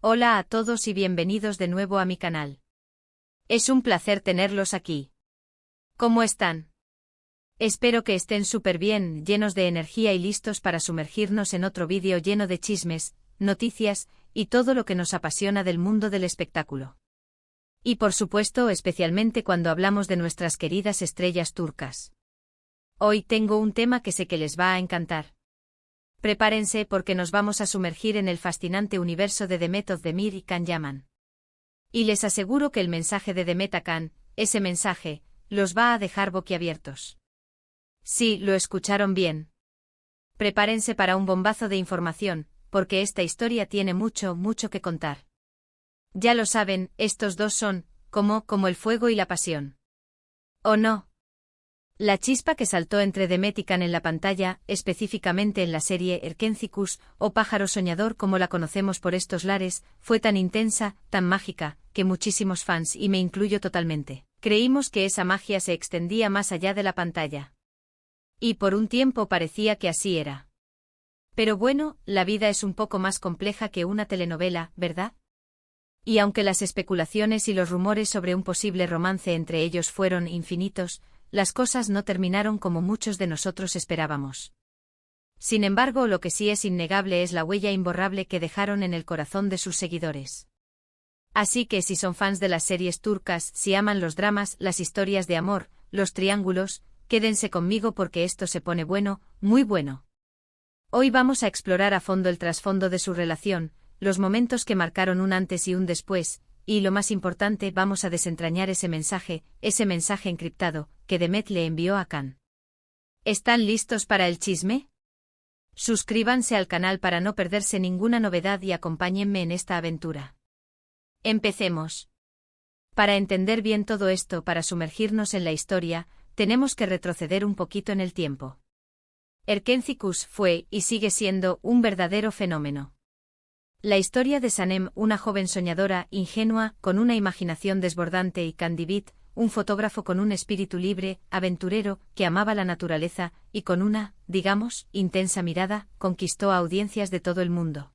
Hola a todos y bienvenidos de nuevo a mi canal. Es un placer tenerlos aquí. ¿Cómo están? Espero que estén súper bien, llenos de energía y listos para sumergirnos en otro vídeo lleno de chismes, noticias y todo lo que nos apasiona del mundo del espectáculo. Y por supuesto, especialmente cuando hablamos de nuestras queridas estrellas turcas. Hoy tengo un tema que sé que les va a encantar. Prepárense porque nos vamos a sumergir en el fascinante universo de Demet Özdemir y Can Yaman. Y les aseguro que el mensaje de Demet a Can, ese mensaje, los va a dejar boquiabiertos. Sí, lo escucharon bien. Prepárense para un bombazo de información, porque esta historia tiene mucho que contar. Ya lo saben, estos dos son, como el fuego y la pasión. ¿O no? La chispa que saltó entre Demet y Can en la pantalla, específicamente en la serie Erkencikus, o Pájaro Soñador como la conocemos por estos lares, fue tan intensa, tan mágica, que muchísimos fans, y me incluyo totalmente, creímos que esa magia se extendía más allá de la pantalla. Y por un tiempo parecía que así era. Pero bueno, la vida es un poco más compleja que una telenovela, ¿verdad? Y aunque las especulaciones y los rumores sobre un posible romance entre ellos fueron infinitos, las cosas no terminaron como muchos de nosotros esperábamos. Sin embargo, lo que sí es innegable es la huella imborrable que dejaron en el corazón de sus seguidores. Así que si son fans de las series turcas, si aman los dramas, las historias de amor, los triángulos, quédense conmigo porque esto se pone bueno, muy bueno. Hoy vamos a explorar a fondo el trasfondo de su relación, los momentos que marcaron un antes y un después, y lo más importante, vamos a desentrañar ese mensaje encriptado, que Demet le envió a Can. ¿Están listos para el chisme? Suscríbanse al canal para no perderse ninguna novedad y acompáñenme en esta aventura. Empecemos. Para entender bien todo esto, para sumergirnos en la historia, tenemos que retroceder un poquito en el tiempo. Erkencikus fue, y sigue siendo, un verdadero fenómeno. La historia de Sanem, una joven soñadora, ingenua, con una imaginación desbordante, y Can Divit, un fotógrafo con un espíritu libre, aventurero, que amaba la naturaleza, y con una, digamos, intensa mirada, conquistó a audiencias de todo el mundo.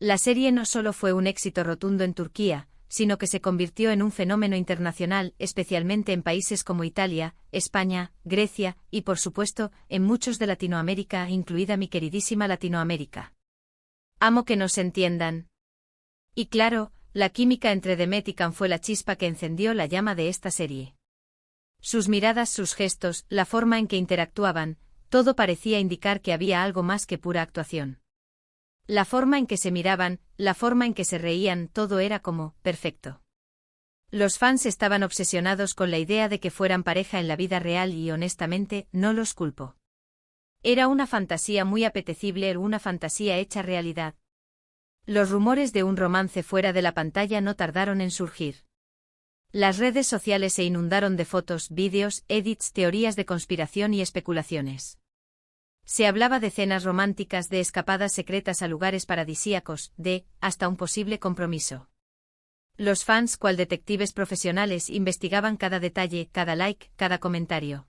La serie no solo fue un éxito rotundo en Turquía, sino que se convirtió en un fenómeno internacional, especialmente en países como Italia, España, Grecia, y por supuesto, en muchos de Latinoamérica, incluida mi queridísima Latinoamérica. Amo que nos entiendan. Y claro, la química entre Demet y Can fue la chispa que encendió la llama de esta serie. Sus miradas, sus gestos, la forma en que interactuaban, todo parecía indicar que había algo más que pura actuación. La forma en que se miraban, la forma en que se reían, todo era como perfecto. Los fans estaban obsesionados con la idea de que fueran pareja en la vida real y honestamente, no los culpo. Era una fantasía muy apetecible, una fantasía hecha realidad. Los rumores de un romance fuera de la pantalla no tardaron en surgir. Las redes sociales se inundaron de fotos, vídeos, edits, teorías de conspiración y especulaciones. Se hablaba de cenas románticas, de escapadas secretas a lugares paradisíacos, hasta un posible compromiso. Los fans, cual detectives profesionales, investigaban cada detalle, cada like, cada comentario.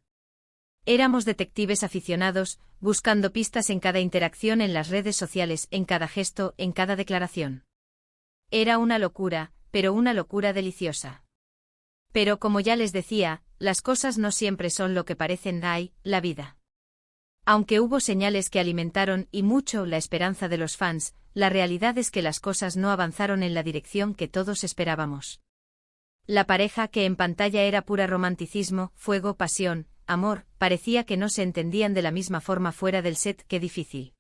Éramos detectives aficionados, buscando pistas en cada interacción en las redes sociales, en cada gesto, en cada declaración. Era una locura, pero una locura deliciosa. Pero como ya les decía, las cosas no siempre son lo que parecen, la vida. Aunque hubo señales que alimentaron y mucho la esperanza de los fans, la realidad es que las cosas no avanzaron en la dirección que todos esperábamos. La pareja, que en pantalla era pura romanticismo, fuego, pasión, amor, parecía que no se entendían de la misma forma fuera del set. Qué difícil.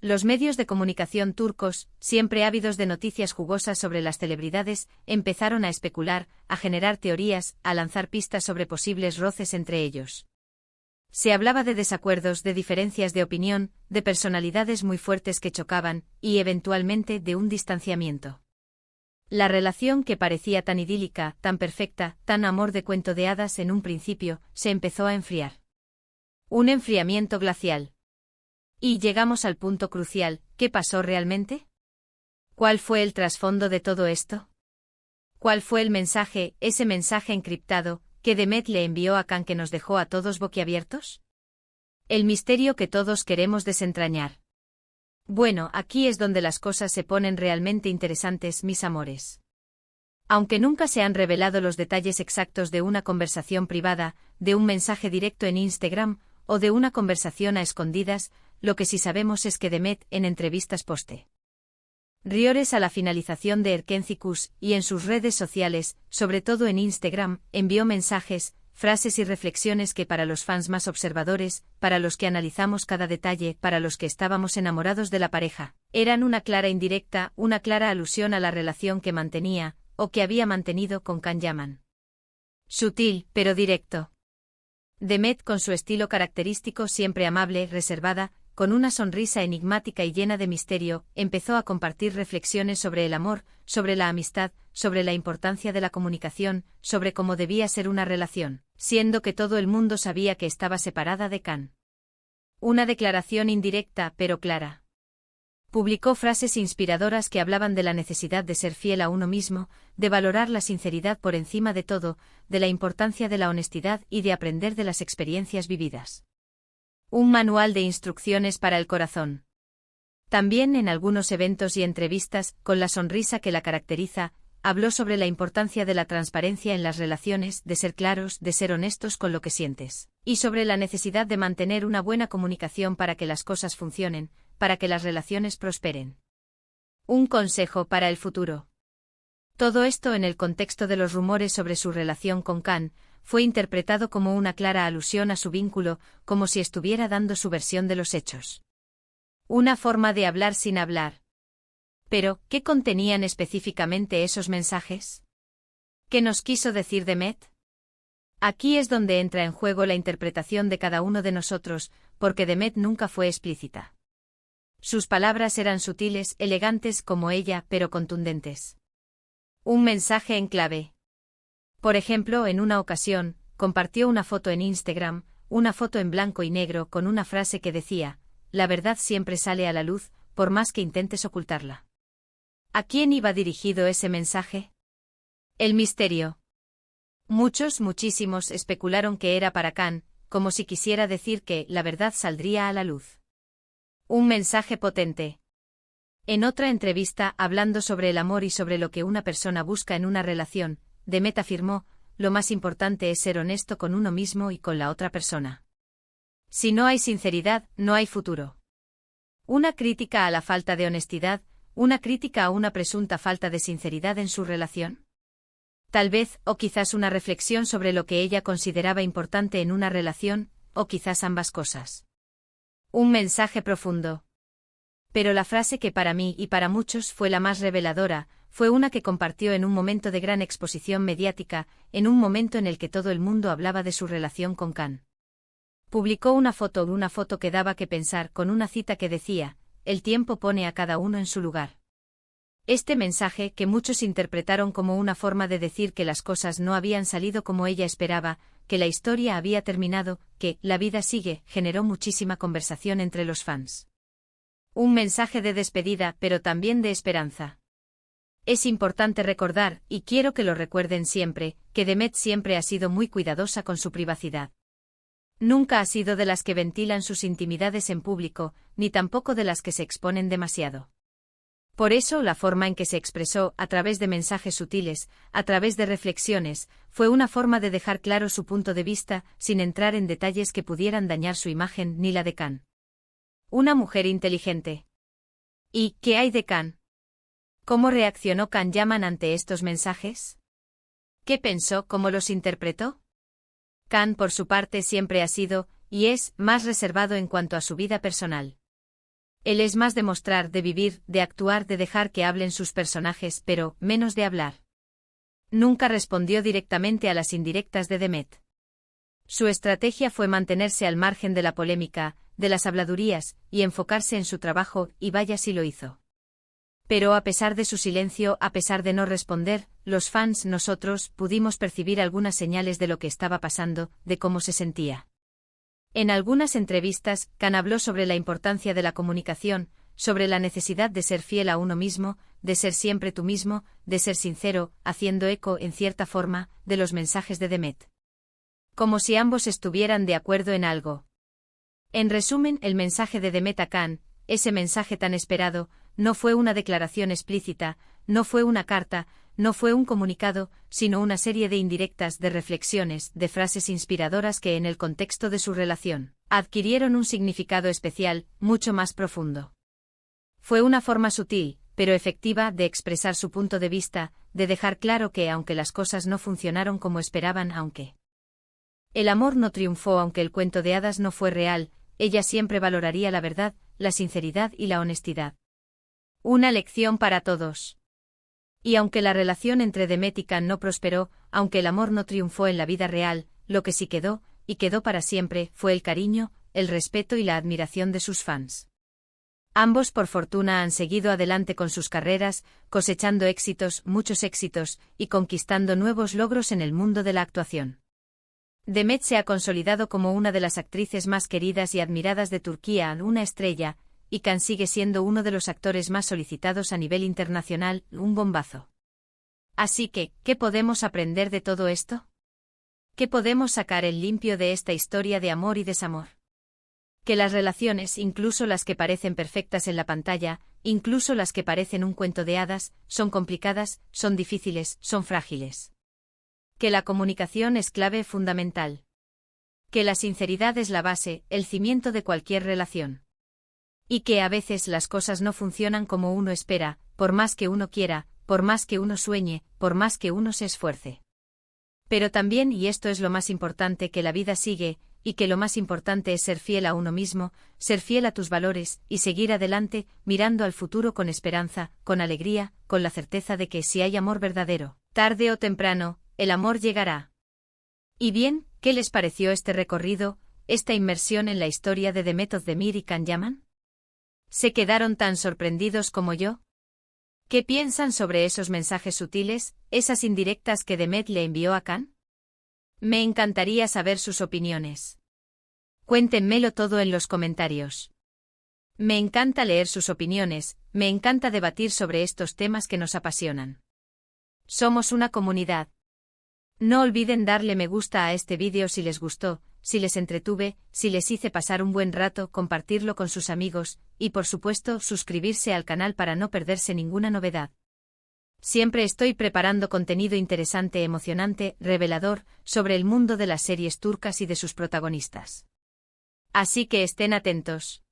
Los medios de comunicación turcos, siempre ávidos de noticias jugosas sobre las celebridades, empezaron a especular, a generar teorías, a lanzar pistas sobre posibles roces entre ellos. Se hablaba de desacuerdos, de diferencias de opinión, de personalidades muy fuertes que chocaban, y eventualmente de un distanciamiento. La relación, que parecía tan idílica, tan perfecta, tan amor de cuento de hadas en un principio, se empezó a enfriar. Un enfriamiento glacial. Y llegamos al punto crucial, ¿qué pasó realmente? ¿Cuál fue el trasfondo de todo esto? ¿Cuál fue el mensaje, ese mensaje encriptado, que Demet le envió a Can que nos dejó a todos boquiabiertos? El misterio que todos queremos desentrañar. Bueno, aquí es donde las cosas se ponen realmente interesantes, mis amores. Aunque nunca se han revelado los detalles exactos de una conversación privada, de un mensaje directo en Instagram, o de una conversación a escondidas, lo que sí sabemos es que Demet, en entrevistas posteriores a la finalización de Erkencicus, y en sus redes sociales, sobre todo en Instagram, envió mensajes, frases y reflexiones que para los fans más observadores, para los que analizamos cada detalle, para los que estábamos enamorados de la pareja, eran una clara indirecta, una clara alusión a la relación que mantenía, o que había mantenido con Can Yaman. Sutil, pero directo. Demet, con su estilo característico, siempre amable, reservada, con una sonrisa enigmática y llena de misterio, empezó a compartir reflexiones sobre el amor, sobre la amistad, sobre la importancia de la comunicación, sobre cómo debía ser una relación, siendo que todo el mundo sabía que estaba separada de Can. Una declaración indirecta pero clara. Publicó frases inspiradoras que hablaban de la necesidad de ser fiel a uno mismo, de valorar la sinceridad por encima de todo, de la importancia de la honestidad y de aprender de las experiencias vividas. Un manual de instrucciones para el corazón. También en algunos eventos y entrevistas, con la sonrisa que la caracteriza, habló sobre la importancia de la transparencia en las relaciones, de ser claros, de ser honestos con lo que sientes, y sobre la necesidad de mantener una buena comunicación para que las cosas funcionen, para que las relaciones prosperen. Un consejo para el futuro. Todo esto en el contexto de los rumores sobre su relación con Can, fue interpretado como una clara alusión a su vínculo, como si estuviera dando su versión de los hechos. Una forma de hablar sin hablar. Pero, ¿qué contenían específicamente esos mensajes? ¿Qué nos quiso decir Demet? Aquí es donde entra en juego la interpretación de cada uno de nosotros, porque Demet nunca fue explícita. Sus palabras eran sutiles, elegantes como ella, pero contundentes. Un mensaje en clave. Por ejemplo, en una ocasión, compartió una foto en Instagram, una foto en blanco y negro con una frase que decía: "La verdad siempre sale a la luz, por más que intentes ocultarla". ¿A quién iba dirigido ese mensaje? El misterio. Muchísimos especularon que era para Can, como si quisiera decir que la verdad saldría a la luz. Un mensaje potente. En otra entrevista, hablando sobre el amor y sobre lo que una persona busca en una relación, Demet afirmó: "Lo más importante es ser honesto con uno mismo y con la otra persona. Si no hay sinceridad, no hay futuro". Una crítica a la falta de honestidad, una crítica a una presunta falta de sinceridad en su relación. Tal vez, o quizás una reflexión sobre lo que ella consideraba importante en una relación, o quizás ambas cosas. Un mensaje profundo. Pero la frase que para mí y para muchos fue la más reveladora, fue una que compartió en un momento de gran exposición mediática, en un momento en el que todo el mundo hablaba de su relación con Can. Publicó una foto que daba que pensar, con una cita que decía: "El tiempo pone a cada uno en su lugar". Este mensaje, que muchos interpretaron como una forma de decir que las cosas no habían salido como ella esperaba, que la historia había terminado, que la vida sigue, generó muchísima conversación entre los fans. Un mensaje de despedida, pero también de esperanza. Es importante recordar, y quiero que lo recuerden siempre, que Demet siempre ha sido muy cuidadosa con su privacidad. Nunca ha sido de las que ventilan sus intimidades en público, ni tampoco de las que se exponen demasiado. Por eso la forma en que se expresó, a través de mensajes sutiles, a través de reflexiones, fue una forma de dejar claro su punto de vista, sin entrar en detalles que pudieran dañar su imagen ni la de Can. Una mujer inteligente. ¿Y qué hay de Can? ¿Cómo reaccionó Can Yaman ante estos mensajes? ¿Qué pensó, cómo los interpretó? Can, por su parte, siempre ha sido, y es, más reservado en cuanto a su vida personal. Él es más de mostrar, de vivir, de actuar, de dejar que hablen sus personajes, pero menos de hablar. Nunca respondió directamente a las indirectas de Demet. Su estrategia fue mantenerse al margen de la polémica, de las habladurías, y enfocarse en su trabajo, y vaya si lo hizo. Pero a pesar de su silencio, a pesar de no responder, los fans, nosotros, pudimos percibir algunas señales de lo que estaba pasando, de cómo se sentía. En algunas entrevistas, Can habló sobre la importancia de la comunicación, sobre la necesidad de ser fiel a uno mismo, de ser siempre tú mismo, de ser sincero, haciendo eco, en cierta forma, de los mensajes de Demet. Como si ambos estuvieran de acuerdo en algo. En resumen, el mensaje de Demet a Can, ese mensaje tan esperado, no fue una declaración explícita, no fue una carta, no fue un comunicado, sino una serie de indirectas, de reflexiones, de frases inspiradoras que en el contexto de su relación, adquirieron un significado especial, mucho más profundo. Fue una forma sutil, pero efectiva, de expresar su punto de vista, de dejar claro que aunque las cosas no funcionaron como esperaban, aunque el amor no triunfó, aunque el cuento de hadas no fue real, ella siempre valoraría la verdad, la sinceridad y la honestidad. Una lección para todos. Y aunque la relación entre Demet y Can no prosperó, aunque el amor no triunfó en la vida real, lo que sí quedó, y quedó para siempre, fue el cariño, el respeto y la admiración de sus fans. Ambos por fortuna han seguido adelante con sus carreras, cosechando éxitos, muchos éxitos, y conquistando nuevos logros en el mundo de la actuación. Demet se ha consolidado como una de las actrices más queridas y admiradas de Turquía, una estrella, y Can sigue siendo uno de los actores más solicitados a nivel internacional, un bombazo. Así que, ¿qué podemos aprender de todo esto? ¿Qué podemos sacar en limpio de esta historia de amor y desamor? Que las relaciones, incluso las que parecen perfectas en la pantalla, incluso las que parecen un cuento de hadas, son complicadas, son difíciles, son frágiles. Que la comunicación es clave fundamental. Que la sinceridad es la base, el cimiento de cualquier relación. Y que a veces las cosas no funcionan como uno espera, por más que uno quiera, por más que uno sueñe, por más que uno se esfuerce. Pero también, y esto es lo más importante, que la vida sigue, y que lo más importante es ser fiel a uno mismo, ser fiel a tus valores, y seguir adelante, mirando al futuro con esperanza, con alegría, con la certeza de que si hay amor verdadero, tarde o temprano, el amor llegará. Y bien, ¿qué les pareció este recorrido, esta inmersión en la historia de Demet Özdemir y Can Yaman? ¿Se quedaron tan sorprendidos como yo? ¿Qué piensan sobre esos mensajes sutiles, esas indirectas que Demet le envió a Can? Me encantaría saber sus opiniones. Cuéntenmelo todo en los comentarios. Me encanta leer sus opiniones, me encanta debatir sobre estos temas que nos apasionan. Somos una comunidad. No olviden darle me gusta a este vídeo si les gustó, si les entretuve, si les hice pasar un buen rato, compartirlo con sus amigos, y por supuesto suscribirse al canal para no perderse ninguna novedad. Siempre estoy preparando contenido interesante, emocionante, revelador, sobre el mundo de las series turcas y de sus protagonistas. Así que estén atentos.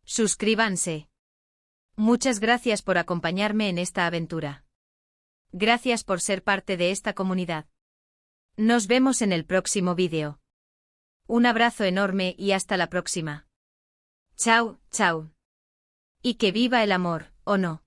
Suscríbanse. Muchas gracias por acompañarme en esta aventura. Gracias por ser parte de esta comunidad. Nos vemos en el próximo vídeo. Un abrazo enorme y hasta la próxima. Chao, chao. Y que viva el amor, ¿o no?